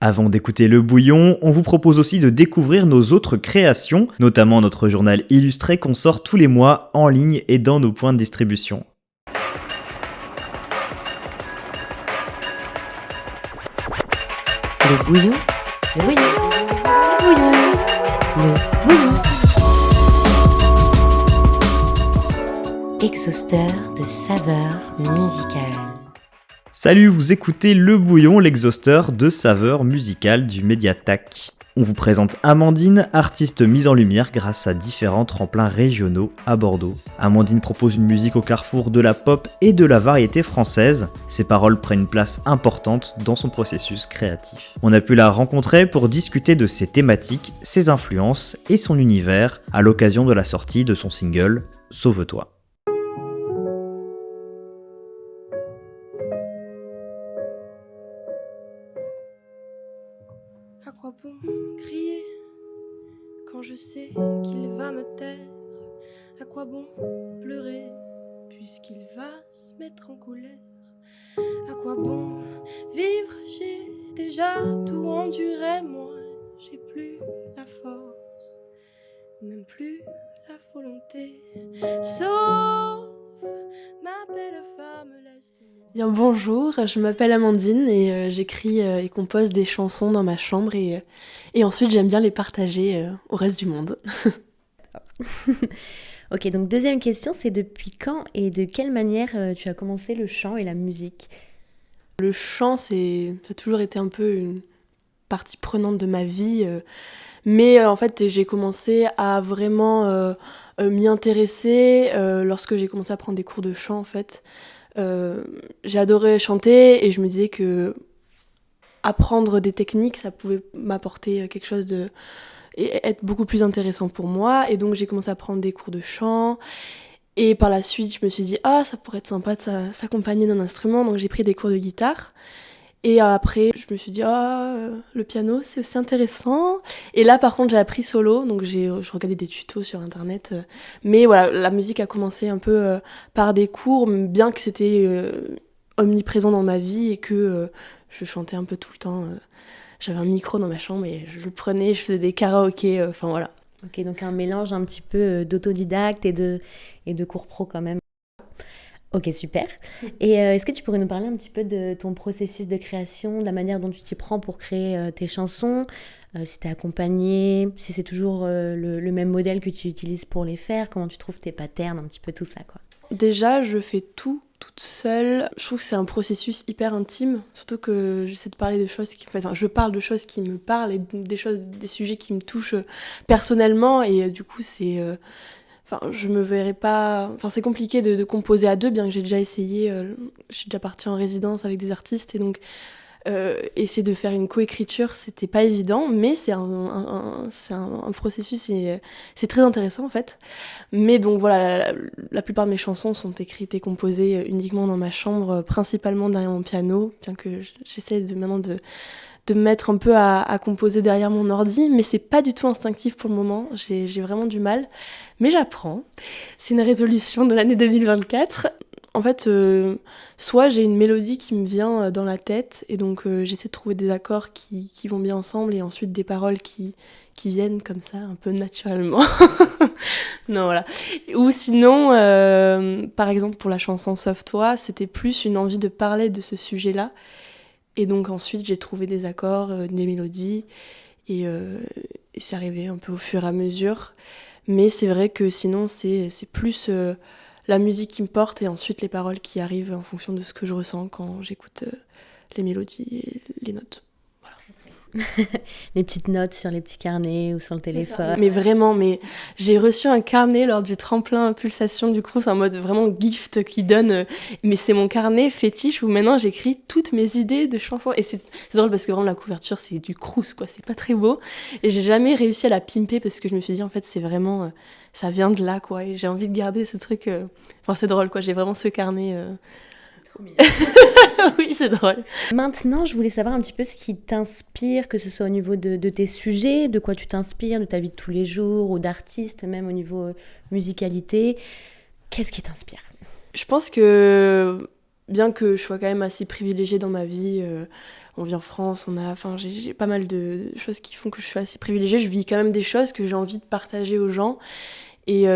Avant d'écouter Le Bouillon, on vous propose aussi de découvrir nos autres créations, notamment notre journal illustré qu'on sort tous les mois en ligne et dans nos points de distribution. Le bouillon, le bouillon, le bouillon, le bouillon. Exhausteur de saveurs musicales. Salut, vous écoutez Le Bouillon, l'exhausteur de saveurs musicales du Mediatac. On vous présente Amandine, artiste mise en lumière grâce à différents tremplins régionaux à Bordeaux. Amandine propose une musique au carrefour de la pop et de la variété française. Ses paroles prennent une place importante dans son processus créatif. On a pu la rencontrer pour discuter de ses thématiques, ses influences et son univers à l'occasion de la sortie de son single « Sauve-toi ». À quoi bon crier quand je sais qu'il va me taire? À quoi bon pleurer puisqu'il va se mettre en colère? À quoi bon vivre? J'ai déjà tout enduré, moi j'ai plus la force, même plus la volonté. Sauf ma belle femme laisse. Bien, bonjour, je m'appelle Amandine et j'écris et compose des chansons dans ma chambre et ensuite j'aime bien les partager au reste du monde. Ok, donc deuxième question, c'est depuis quand et de quelle manière tu as commencé le chant et la musique? Le chant, ça a toujours été un peu une partie prenante de ma vie, mais en fait j'ai commencé à vraiment m'y intéresser lorsque j'ai commencé à prendre des cours de chant en fait. J'ai adoré chanter et je me disais que apprendre des techniques, ça pouvait m'apporter quelque chose et être beaucoup plus intéressant pour moi. Et donc j'ai commencé à prendre des cours de chant. Et par la suite, je me suis dit, ça pourrait être sympa de s'accompagner d'un instrument. Donc j'ai pris des cours de guitare. Et après, je me suis dit, le piano, c'est aussi intéressant. Et là, par contre, j'ai appris solo, donc je regardais des tutos sur Internet. Mais voilà, la musique a commencé un peu par des cours, bien que c'était omniprésent dans ma vie et que je chantais un peu tout le temps. J'avais un micro dans ma chambre et je le prenais, je faisais des karaokés, enfin voilà. Ok, donc un mélange un petit peu d'autodidacte et de cours pro quand même. Ok, super. Et est-ce que tu pourrais nous parler un petit peu de ton processus de création, de la manière dont tu t'y prends pour créer tes chansons, si t'es accompagnée, si c'est toujours le même modèle que tu utilises pour les faire, comment tu trouves tes patterns, un petit peu tout ça, quoi. Déjà, je fais tout toute seule. Je trouve que c'est un processus hyper intime, surtout que j'essaie de parler de choses je parle de choses qui me parlent et des sujets qui me touchent personnellement et du coup c'est... je me verrais pas... c'est compliqué de composer à deux, bien que j'ai déjà essayé. Je suis déjà partie en résidence avec des artistes et donc essayer de faire une coécriture, c'était pas évident, mais c'est un processus et c'est très intéressant en fait. Mais donc voilà, la plupart de mes chansons sont écrites et composées uniquement dans ma chambre, principalement derrière mon piano, bien que j'essaie maintenant de me mettre un peu à composer derrière mon ordi, mais c'est pas du tout instinctif pour le moment, j'ai vraiment du mal, mais j'apprends. C'est une résolution de l'année 2024. En fait, soit j'ai une mélodie qui me vient dans la tête, et donc j'essaie de trouver des accords qui vont bien ensemble, et ensuite des paroles qui viennent comme ça, un peu naturellement. Non, voilà. Ou sinon, par exemple, pour la chanson Sauve-toi, c'était plus une envie de parler de ce sujet-là, et donc ensuite j'ai trouvé des accords, des mélodies, et c'est arrivé un peu au fur et à mesure. Mais c'est vrai que sinon c'est plus la musique qui me porte et ensuite les paroles qui arrivent en fonction de ce que je ressens quand j'écoute les mélodies et les notes. Les petites notes sur les petits carnets ou sur le téléphone. Mais vraiment, j'ai reçu un carnet lors du tremplin Pulsation du Crous en mode vraiment gift qui donne, mais c'est mon carnet fétiche où maintenant j'écris toutes mes idées de chansons et c'est drôle parce que vraiment la couverture c'est du Crous quoi, c'est pas très beau et j'ai jamais réussi à la pimper parce que je me suis dit en fait c'est vraiment, ça vient de là quoi et j'ai envie de garder ce truc, c'est drôle quoi, j'ai vraiment ce carnet... Oui, c'est drôle. Maintenant, je voulais savoir un petit peu ce qui t'inspire, que ce soit au niveau de tes sujets, de quoi tu t'inspires, de ta vie de tous les jours, ou d'artistes, même au niveau musicalité. Qu'est-ce qui t'inspire ? Je pense que, bien que je sois quand même assez privilégiée dans ma vie, on vit en France, j'ai pas mal de choses qui font que je suis assez privilégiée. Je vis quand même des choses que j'ai envie de partager aux gens. Et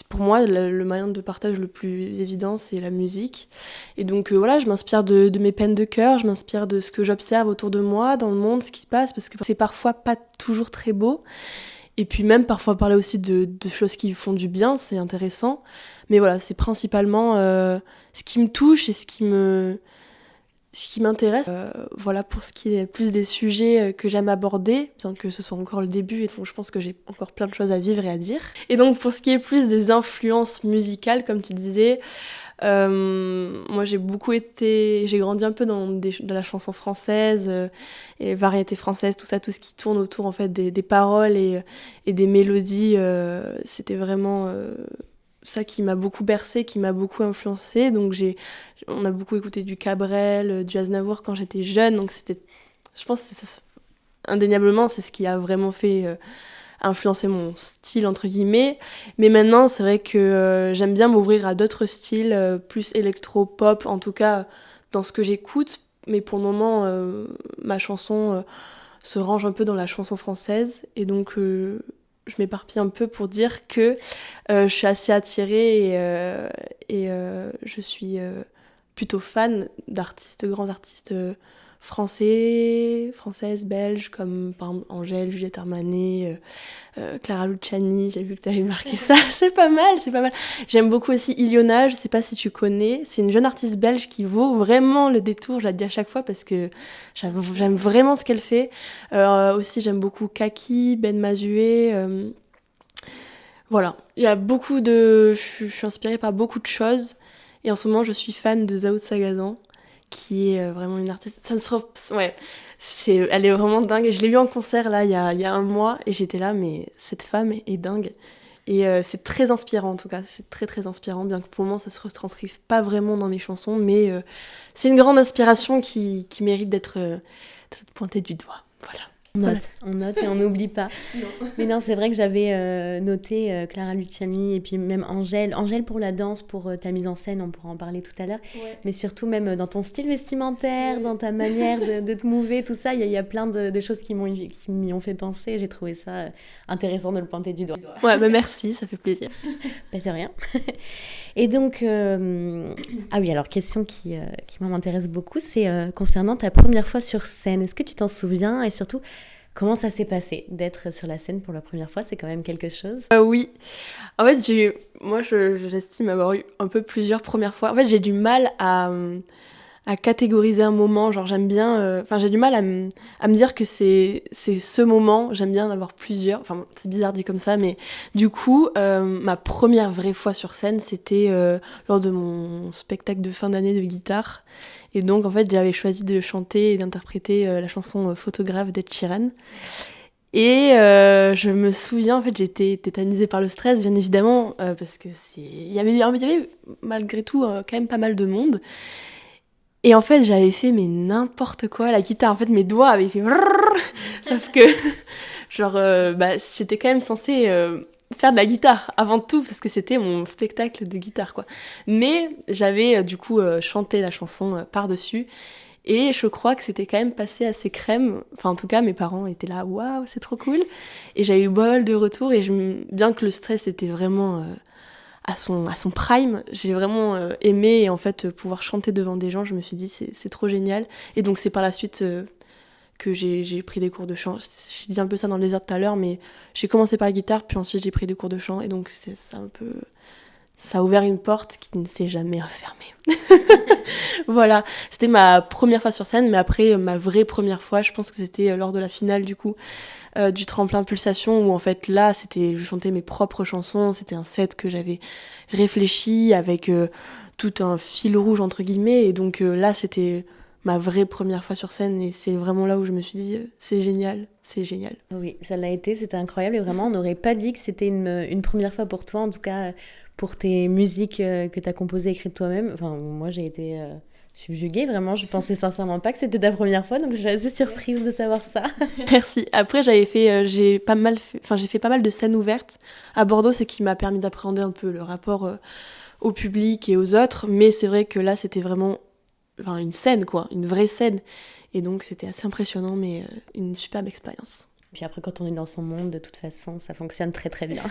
pour moi, le moyen de partage le plus évident, c'est la musique. Et donc voilà, je m'inspire de mes peines de cœur, je m'inspire de ce que j'observe autour de moi, dans le monde, ce qui se passe, parce que c'est parfois pas toujours très beau. Et puis même parfois parler aussi de choses qui font du bien, c'est intéressant. Mais voilà, c'est principalement ce qui me touche et ce qui m'intéresse. Voilà pour ce qui est plus des sujets que j'aime aborder, bien que ce soit encore le début et donc je pense que j'ai encore plein de choses à vivre et à dire. Et donc pour ce qui est plus des influences musicales, comme tu disais, moi j'ai grandi un peu dans la chanson française et variété française, tout ce qui tourne autour en fait des paroles et des mélodies, c'était vraiment ça qui m'a beaucoup bercée, qui m'a beaucoup influencée. Donc on a beaucoup écouté du Cabrel, du Aznavour quand j'étais jeune, donc je pense que indéniablement c'est ce qui a vraiment fait influencer mon style entre guillemets. Mais maintenant c'est vrai que j'aime bien m'ouvrir à d'autres styles, plus électro-pop, en tout cas dans ce que j'écoute. Mais pour le moment ma chanson se range un peu dans la chanson française et donc je m'éparpille un peu pour dire que je suis assez attirée et je suis plutôt fan grands artistes françaises, belges, comme par exemple Angèle, Juliette Armanet, Clara Luciani, j'ai vu que tu avais marqué ça, c'est pas mal. J'aime beaucoup aussi Iliona, je sais pas si tu connais, c'est une jeune artiste belge qui vaut vraiment le détour, je la dis à chaque fois parce que j'aime vraiment ce qu'elle fait. Aussi j'aime beaucoup Kaki, Ben Mazué, voilà, il y a je suis inspirée par beaucoup de choses et en ce moment je suis fan de Zao de Sagazan qui est vraiment une artiste, elle est vraiment dingue. Je l'ai vue en concert là il y a un mois et j'étais là, mais cette femme est dingue. Et c'est très inspirant en tout cas, c'est très très inspirant, bien que pour le moment ça se retranscrive pas vraiment dans mes chansons, mais c'est une grande inspiration qui mérite d'être pointée du doigt. Voilà. On note et on n'oublie pas. Non. Mais non, c'est vrai que j'avais noté Clara Luciani et puis même Angèle. Angèle pour la danse, pour ta mise en scène, on pourra en parler tout à l'heure. Ouais. Mais surtout même dans ton style vestimentaire, dans ta manière de te mouver, tout ça, il y a plein de choses qui m'y ont fait penser. J'ai trouvé ça intéressant de le pointer du doigt. Ouais, bah merci, ça fait plaisir. Pas de rien. Et donc, ah oui, alors question qui moi m'intéresse beaucoup, c'est concernant ta première fois sur scène. Est-ce que tu t'en souviens et surtout comment ça s'est passé d'être sur la scène pour la première fois? C'est quand même quelque chose. Oui. En fait, j'estime avoir eu un peu plusieurs premières fois. En fait, j'ai du mal à catégoriser un moment. Genre, j'aime bien... j'ai du mal à me dire que c'est ce moment. J'aime bien en avoir plusieurs. Enfin, c'est bizarre dit comme ça, mais du coup, ma première vraie fois sur scène, c'était lors de mon spectacle de fin d'année de guitare. Et donc, en fait, j'avais choisi de chanter et d'interpréter la chanson Photographe d'Ed Sheeran. Et je me souviens, en fait, j'étais tétanisée par le stress, bien évidemment, parce que il y avait malgré tout quand même pas mal de monde. Et en fait, j'avais fait mais n'importe quoi. La guitare, en fait, mes doigts avaient fait... Sauf que, genre, j'étais quand même censée... faire de la guitare avant tout parce que c'était mon spectacle de guitare quoi. Mais j'avais du coup chanté la chanson par-dessus et je crois que c'était quand même passé assez crème. Enfin en tout cas mes parents étaient là waouh c'est trop cool et j'avais eu pas mal de retours et bien que le stress était vraiment à son prime, j'ai vraiment aimé et en fait pouvoir chanter devant des gens, je me suis dit c'est trop génial et donc c'est par la suite que j'ai pris des cours de chant. Je dis un peu ça dans les airs tout à l'heure, mais j'ai commencé par la guitare, puis ensuite j'ai pris des cours de chant, et donc ça a ouvert une porte qui ne s'est jamais refermée. Voilà, c'était ma première fois sur scène, mais après, ma vraie première fois, je pense que c'était lors de la finale, du coup, du tremplin Pulsation, où en fait, là, je chantais mes propres chansons, c'était un set que j'avais réfléchi, avec tout un fil rouge, entre guillemets, et donc là, c'était... ma vraie première fois sur scène et c'est vraiment là où je me suis dit c'est génial. Oui, ça l'a été, c'était incroyable et vraiment on n'aurait pas dit que c'était une première fois pour toi, en tout cas pour tes musiques que tu as composées et écrites toi-même. Enfin, moi j'ai été subjuguée, vraiment, je pensais sincèrement pas que c'était ta première fois, donc je suis assez surprise de savoir ça. Merci. Après j'ai fait pas mal de scènes ouvertes à Bordeaux, ce qui m'a permis d'appréhender un peu le rapport au public et aux autres, mais c'est vrai que là c'était vraiment une scène quoi, une vraie scène Et donc c'était assez impressionnant, mais une superbe expérience. Puis après, quand on est dans son monde, de toute façon, ça fonctionne très très bien.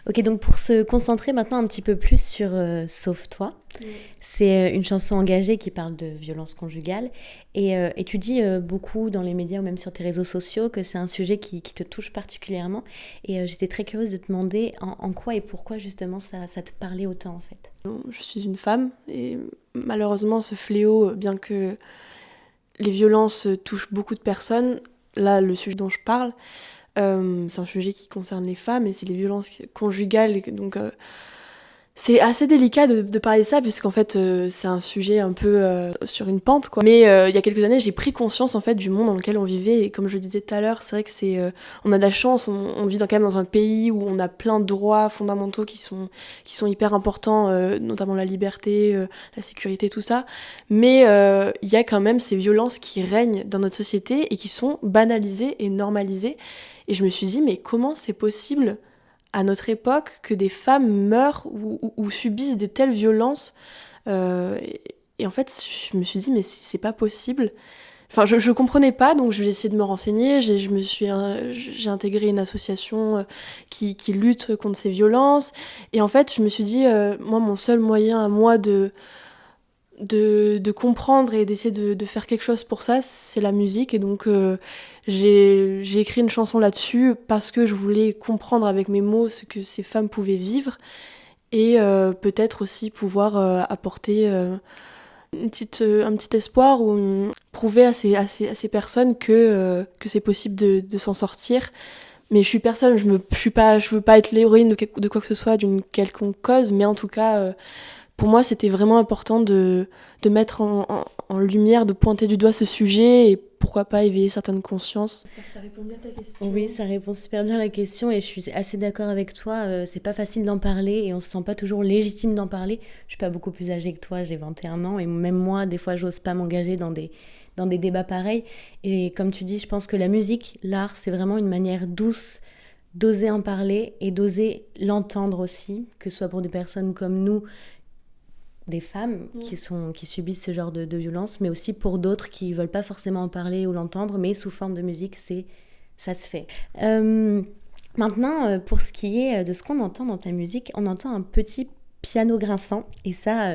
Ok, donc pour se concentrer maintenant un petit peu plus sur Sauve-toi, c'est une chanson engagée qui parle de violence conjugale et tu dis beaucoup dans les médias ou même sur tes réseaux sociaux que c'est un sujet qui te touche particulièrement et j'étais très curieuse de te demander en quoi et pourquoi justement ça te parlait autant en fait. Je suis une femme et malheureusement ce fléau, bien que les violences touchent beaucoup de personnes, là le sujet dont je parle, c'est un sujet qui concerne les femmes et c'est les violences conjugales, donc c'est assez délicat de parler de ça puisqu'en fait c'est un sujet un peu sur une pente quoi. Mais il y a quelques années j'ai pris conscience en fait du monde dans lequel on vivait et comme je le disais tout à l'heure, c'est vrai que on a de la chance, on vit quand même dans un pays où on a plein de droits fondamentaux qui sont hyper importants, notamment la liberté, la sécurité, tout ça. Mais il y a quand même ces violences qui règnent dans notre société et qui sont banalisées et normalisées. Et je me suis dit, mais comment c'est possible à notre époque que des femmes meurent ou subissent de telles violences et en fait, je me suis dit, mais c'est pas possible. Enfin, je comprenais pas, donc j'ai essayé de me renseigner. J'ai intégré une association qui lutte contre ces violences. Et en fait, je me suis dit, moi, mon seul moyen à moi de comprendre et d'essayer de faire quelque chose pour ça, c'est la musique. Et donc j'ai écrit une chanson là-dessus parce que je voulais comprendre avec mes mots ce que ces femmes pouvaient vivre et peut-être aussi pouvoir apporter un petit espoir ou prouver à ces personnes que c'est possible de s'en sortir. Mais je suis personne, je veux pas être l'héroïne de quoi que ce soit, d'une quelconque cause, mais en tout cas pour moi, c'était vraiment important de mettre en lumière, de pointer du doigt ce sujet et pourquoi pas éveiller certaines consciences. J'espère que ça répond bien à ta question. Oui, ça répond super bien à la question et je suis assez d'accord avec toi. C'est pas facile d'en parler et on se sent pas toujours légitime d'en parler. Je suis pas beaucoup plus âgée que toi, j'ai 21 ans et même moi, des fois, j'ose pas m'engager dans des débats pareils. Et comme tu dis, je pense que la musique, l'art, c'est vraiment une manière douce d'oser en parler et d'oser l'entendre aussi, que ce soit pour des personnes comme nous, des femmes qui subissent ce genre de violence, mais aussi pour d'autres qui ne veulent pas forcément en parler ou l'entendre, mais sous forme de musique, ça se fait. Maintenant, pour ce qui est de ce qu'on entend dans ta musique, on entend un petit piano grinçant, et ça,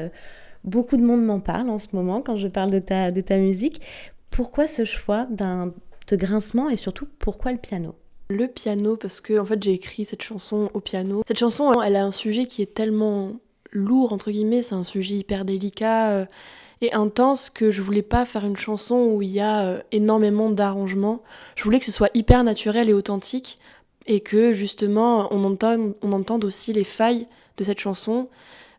beaucoup de monde m'en parle en ce moment quand je parle de ta musique. Pourquoi ce choix de grincement et surtout, pourquoi le piano ? Le piano, parce que en fait, j'ai écrit cette chanson au piano. Cette chanson, elle a un sujet qui est tellement lourd entre guillemets, c'est un sujet hyper délicat et intense que je voulais pas faire une chanson où il y a énormément d'arrangements. Je voulais que ce soit hyper naturel et authentique et que justement on entende aussi les failles de cette chanson.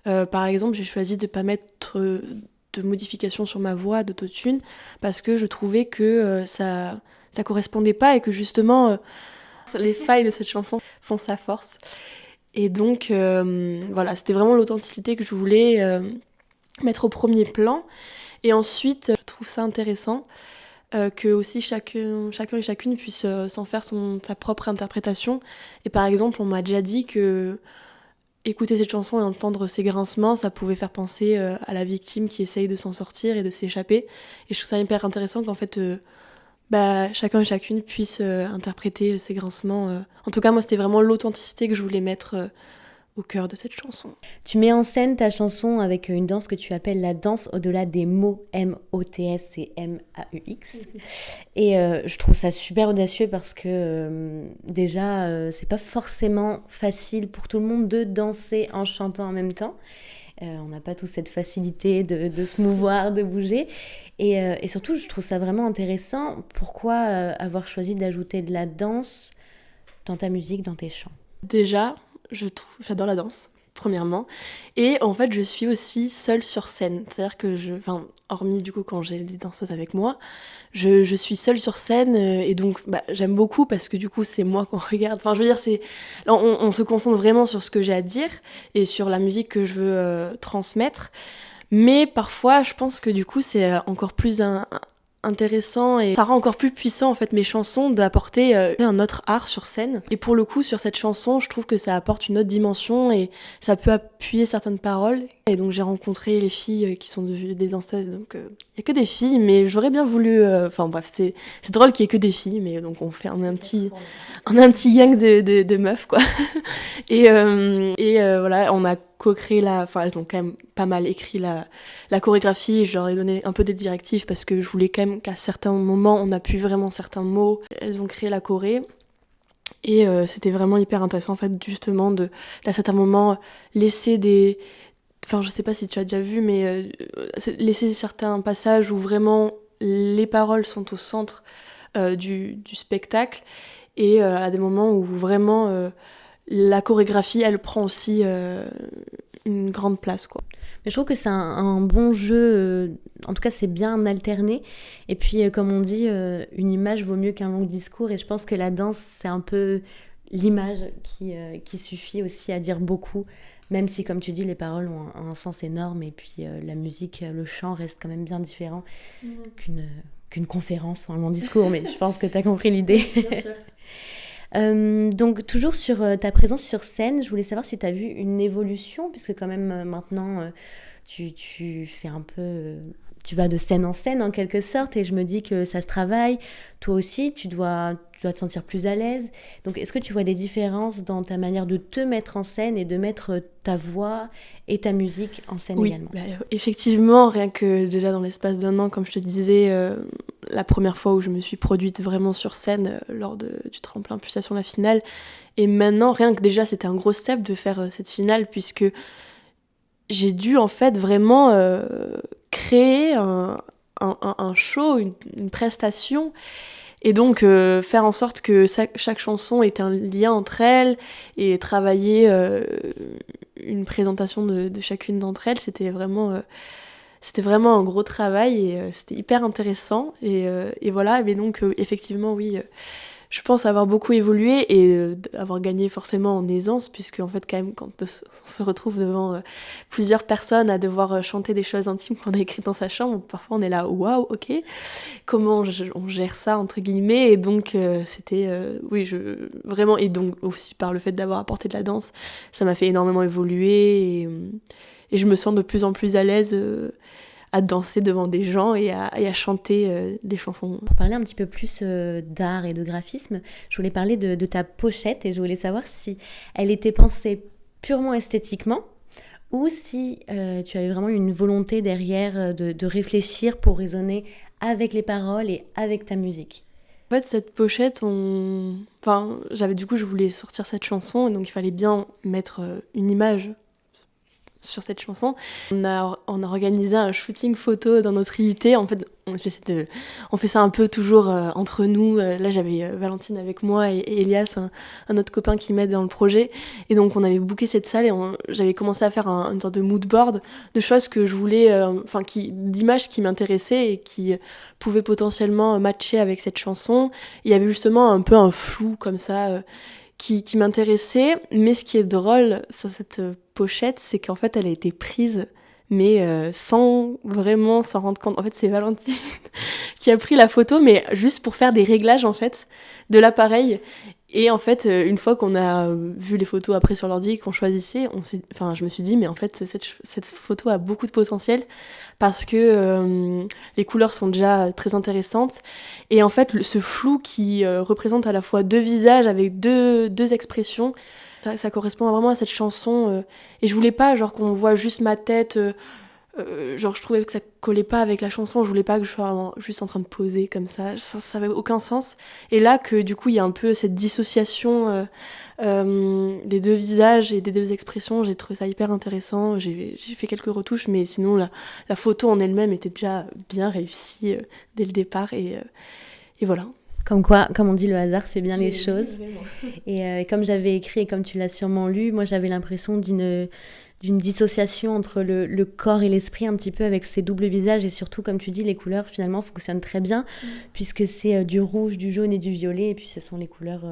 Par exemple, j'ai choisi de pas mettre de modifications sur ma voix, d'autotune, parce que je trouvais que ça correspondait pas et que justement les failles de cette chanson font sa force. Et donc, voilà, c'était vraiment l'authenticité que je voulais mettre au premier plan. Et ensuite, je trouve ça intéressant que aussi chacun et chacune puisse s'en faire sa propre interprétation. Et par exemple, on m'a déjà dit que écouter cette chanson et entendre ses grincements, ça pouvait faire penser à la victime qui essaye de s'en sortir et de s'échapper. Et je trouve ça hyper intéressant qu'en fait... chacun et chacune puisse interpréter ces grincements. En tout cas, moi, c'était vraiment l'authenticité que je voulais mettre au cœur de cette chanson. Tu mets en scène ta chanson avec une danse que tu appelles la danse au-delà des mots, M-O-T-S et M-A-U-X. Et je trouve ça super audacieux parce que déjà, c'est pas forcément facile pour tout le monde de danser en chantant en même temps. On n'a pas tous cette facilité de se mouvoir, de bouger. Et surtout, je trouve ça vraiment intéressant. Pourquoi avoir choisi d'ajouter de la danse dans ta musique, dans tes chants ? Déjà, j'adore la danse, premièrement. Et en fait, je suis aussi seule sur scène. C'est-à-dire que hormis du coup quand j'ai des danseuses avec moi, je suis seule sur scène et donc j'aime beaucoup parce que du coup c'est moi qu'on regarde. Enfin, je veux dire, on se concentre vraiment sur ce que j'ai à dire et sur la musique que je veux transmettre. Mais parfois, je pense que du coup, c'est encore plus intéressant et ça rend encore plus puissant en fait mes chansons d'apporter un autre art sur scène. Et pour le coup sur cette chanson, je trouve que ça apporte une autre dimension et ça peut appuyer certaines paroles. Et donc j'ai rencontré les filles qui sont devenues des danseuses, donc il y a que des filles, mais j'aurais bien voulu. Enfin bref, c'est drôle qu'il y ait que des filles, mais donc on a un petit gang de meufs quoi. Et voilà, on a co-créé enfin elles ont quand même pas mal écrit la chorégraphie. Je leur ai donné un peu des directives parce que je voulais quand même qu'à certains moments on appuie vraiment certains mots. Elles ont créé la choré. Et c'était vraiment hyper intéressant en fait justement à certains moments laisser des... Enfin je sais pas si tu as déjà vu mais laisser certains passages où vraiment les paroles sont au centre du spectacle et à des moments où vraiment la chorégraphie elle prend aussi une grande place quoi. Mais je trouve que c'est un bon jeu, en tout cas c'est bien alterné. Et puis comme on dit, une image vaut mieux qu'un long discours. Et je pense que la danse, c'est un peu l'image qui suffit aussi à dire beaucoup. Même si, comme tu dis, les paroles ont un sens énorme. Et puis la musique, le chant reste quand même bien différent qu'une conférence ou un long discours. Mais je pense que tu as compris l'idée. Bien sûr. Donc toujours sur ta présence sur scène, je voulais savoir si tu as vu une évolution, puisque quand même maintenant tu fais un peu... tu vas de scène en scène en quelque sorte, et je me dis que ça se travaille. Toi aussi, tu dois te sentir plus à l'aise. Donc est-ce que tu vois des différences dans ta manière de te mettre en scène et de mettre ta voix et ta musique en scène également? Oui, effectivement, rien que déjà dans l'espace d'un an, comme je te disais, la première fois où je me suis produite vraiment sur scène lors du tremplin Pulsation la finale, et maintenant, rien que déjà c'était un gros step de faire cette finale, puisque j'ai dû en fait vraiment créer un show, une prestation, et donc faire en sorte que chaque chanson ait un lien entre elles et travailler une présentation de chacune d'entre elles. C'était vraiment un gros travail et c'était hyper intéressant. Et voilà, mais donc effectivement, oui, je pense avoir beaucoup évolué et avoir gagné forcément en aisance, puisque en fait quand même quand on se retrouve devant plusieurs personnes à devoir chanter des choses intimes qu'on a écrites dans sa chambre, parfois on est là waouh, ok, comment on gère ça entre guillemets. Et donc c'était oui, vraiment, et donc aussi par le fait d'avoir apporté de la danse, ça m'a fait énormément évoluer et je me sens de plus en plus à l'aise à danser devant des gens et à chanter des chansons. Pour parler un petit peu plus d'art et de graphisme, je voulais parler de ta pochette et je voulais savoir si elle était pensée purement esthétiquement ou si tu avais vraiment une volonté derrière de réfléchir pour raisonner avec les paroles et avec ta musique. En fait, cette pochette, je voulais sortir cette chanson, et donc il fallait bien mettre une image sur cette chanson. On a organisé un shooting photo dans notre IUT. En fait, on fait ça un peu toujours entre nous. Là, j'avais Valentine avec moi et Elias, un autre copain qui m'aide dans le projet. Et donc, on avait booké cette salle et j'avais commencé à faire une sorte de mood board de choses que je voulais, d'images qui m'intéressaient et qui pouvaient potentiellement matcher avec cette chanson. Il y avait justement un peu un flou comme ça qui m'intéressait. Mais ce qui est drôle sur cette pochette, c'est qu'en fait, elle a été prise, mais sans vraiment s'en rendre compte. En fait, c'est Valentine qui a pris la photo, mais juste pour faire des réglages, en fait, de l'appareil. Et en fait, une fois qu'on a vu les photos après sur l'ordi et qu'on choisissait, je me suis dit, mais en fait, cette photo a beaucoup de potentiel parce que les couleurs sont déjà très intéressantes. Et en fait, ce flou qui représente à la fois deux visages avec deux expressions, ça correspond vraiment à cette chanson. Et je voulais pas qu'on voit juste ma tête. Je trouvais que ça collait pas avec la chanson. Je voulais pas que je sois juste en train de poser comme ça. Ça avait aucun sens. Et là, que du coup, il y a un peu cette dissociation des deux visages et des deux expressions, j'ai trouvé ça hyper intéressant. J'ai fait quelques retouches, mais sinon, la photo en elle-même était déjà bien réussie dès le départ. Et voilà. Comme quoi, comme on dit, le hasard fait bien les choses. Et comme j'avais écrit et comme tu l'as sûrement lu, moi j'avais l'impression d'une d'une dissociation entre le corps et l'esprit un petit peu avec ces doubles visages, et surtout, comme tu dis, les couleurs finalement fonctionnent très bien puisque c'est du rouge, du jaune et du violet, et puis ce sont les couleurs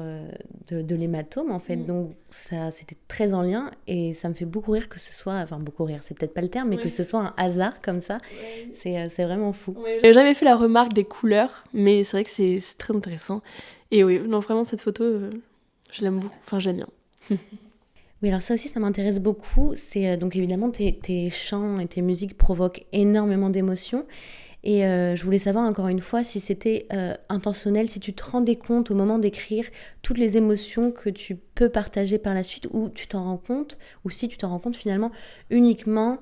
de l'hématome en fait. Donc ça, c'était très en lien, et ça me fait beaucoup rire que ce soit, enfin beaucoup rire, c'est peut-être pas le terme, mais que ce soit un hasard comme ça, c'est vraiment fou. J'avais jamais fait la remarque des couleurs, mais c'est vrai que c'est très intéressant. Et oui, non, vraiment cette photo, je l'aime beaucoup, enfin j'aime bien. Oui, alors ça aussi, ça m'intéresse beaucoup. C'est donc évidemment, tes chants et tes musiques provoquent énormément d'émotions. Et je voulais savoir encore une fois si c'était intentionnel, si tu te rendais compte au moment d'écrire toutes les émotions que tu peux partager par la suite, ou tu t'en rends compte, ou si tu t'en rends compte finalement uniquement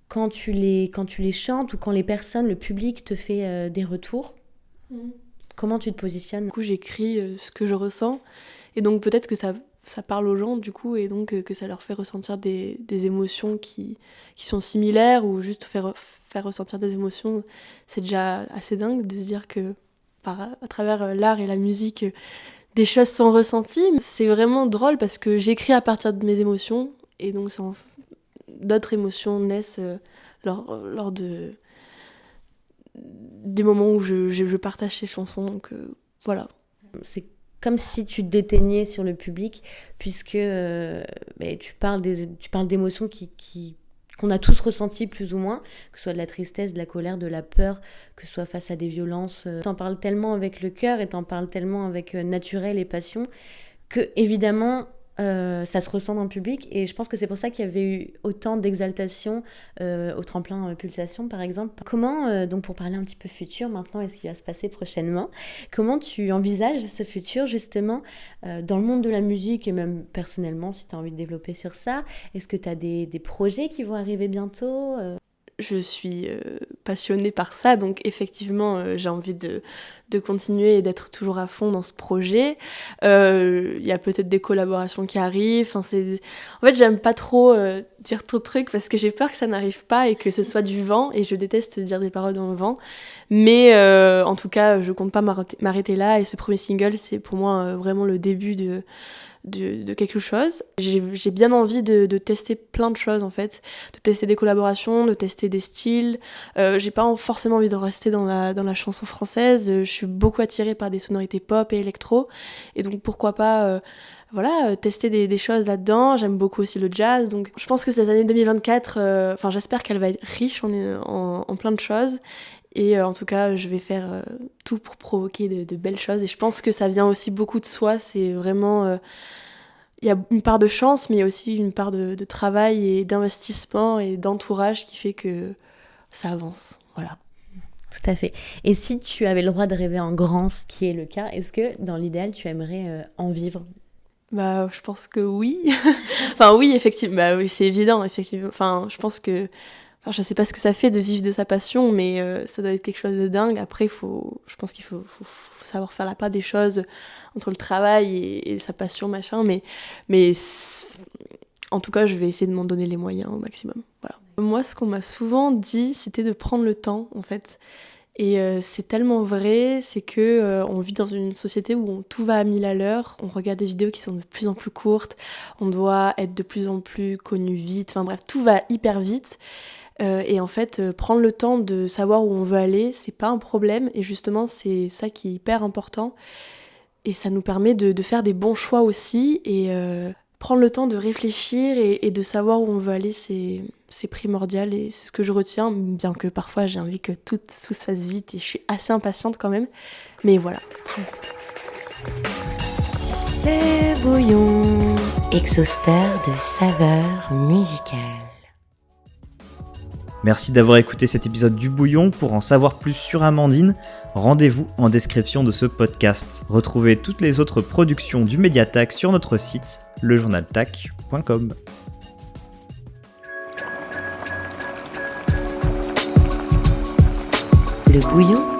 quand tu les chantes, ou quand les personnes, le public te fait des retours. Comment tu te positionnes ? Du coup, j'écris ce que je ressens, et donc peut-être que ça parle aux gens du coup, et donc que ça leur fait ressentir des émotions qui sont similaires, ou juste faire ressentir des émotions. C'est déjà assez dingue de se dire que à travers l'art et la musique, des choses sont ressenties. C'est vraiment drôle parce que j'écris à partir de mes émotions, et donc d'autres émotions naissent lors des moments où je partage ces chansons, donc voilà. C'est comme si tu déteignais sur le public, puisque tu parles d'émotions qu'on a tous ressenties plus ou moins, que ce soit de la tristesse, de la colère, de la peur, que ce soit face à des violences. T'en parles tellement avec le cœur, et t'en parles tellement avec naturel et passion, que évidemment ça se ressent dans le public, et je pense que c'est pour ça qu'il y avait eu autant d'exaltation au tremplin Pulsation par exemple. Comment, donc pour parler un petit peu futur maintenant, et ce qui va se passer prochainement, comment tu envisages ce futur justement dans le monde de la musique, et même personnellement si tu as envie de développer sur ça? Est-ce que tu as des projets qui vont arriver bientôt? Je suis passionnée par ça, donc effectivement j'ai envie de continuer et d'être toujours à fond dans ce projet. Il y a peut-être des collaborations qui arrivent. En fait, j'aime pas trop dire trop de trucs parce que j'ai peur que ça n'arrive pas et que ce soit du vent, et je déteste dire des paroles dans le vent. Mais en tout cas, je compte pas m'arrêter là, et ce premier single, c'est pour moi vraiment le début de quelque chose. J'ai bien envie de tester plein de choses en fait, de tester des collaborations, de tester des styles. J'ai pas forcément envie de rester dans la chanson française. Je suis beaucoup attirée par des sonorités pop et électro, et donc pourquoi pas tester des choses là-dedans. J'aime beaucoup aussi le jazz, donc je pense que cette année 2024, j'espère qu'elle va être riche en plein de choses. Et en tout cas, je vais faire tout pour provoquer de belles choses. Et je pense que ça vient aussi beaucoup de soi. C'est vraiment... Il y a une part de chance, mais il y a aussi une part de travail et d'investissement et d'entourage qui fait que ça avance. Voilà. Tout à fait. Et si tu avais le droit de rêver en grand, ce qui est le cas, est-ce que dans l'idéal, tu aimerais en vivre ? Je pense que oui. Oui, effectivement. Oui, c'est évident, effectivement. Je pense que... je sais pas ce que ça fait de vivre de sa passion, mais ça doit être quelque chose de dingue. Après, je pense qu'il faut savoir faire la part des choses entre le travail et sa passion, machin. Mais en tout cas, je vais essayer de m'en donner les moyens au maximum. Voilà. Moi, ce qu'on m'a souvent dit, c'était de prendre le temps, en fait. Et c'est tellement vrai, c'est que on vit dans une société où tout va à 1000 à l'heure. On regarde des vidéos qui sont de plus en plus courtes. On doit être de plus en plus connu vite. Enfin bref, tout va hyper vite. Et en fait, prendre le temps de savoir où on veut aller, c'est pas un problème. Et justement, c'est ça qui est hyper important. Et ça nous permet de faire des bons choix aussi. Et prendre le temps de réfléchir et de savoir où on veut aller, c'est primordial. Et c'est ce que je retiens, bien que parfois j'ai envie que tout se fasse vite. Et je suis assez impatiente quand même. Mais voilà. Les bouillons, exhausteur de saveurs musicales. Merci d'avoir écouté cet épisode du Bouillon. Pour en savoir plus sur Amandine, rendez-vous en description de ce podcast. Retrouvez toutes les autres productions du Mediatac sur notre site, lejournaltac.com. Le bouillon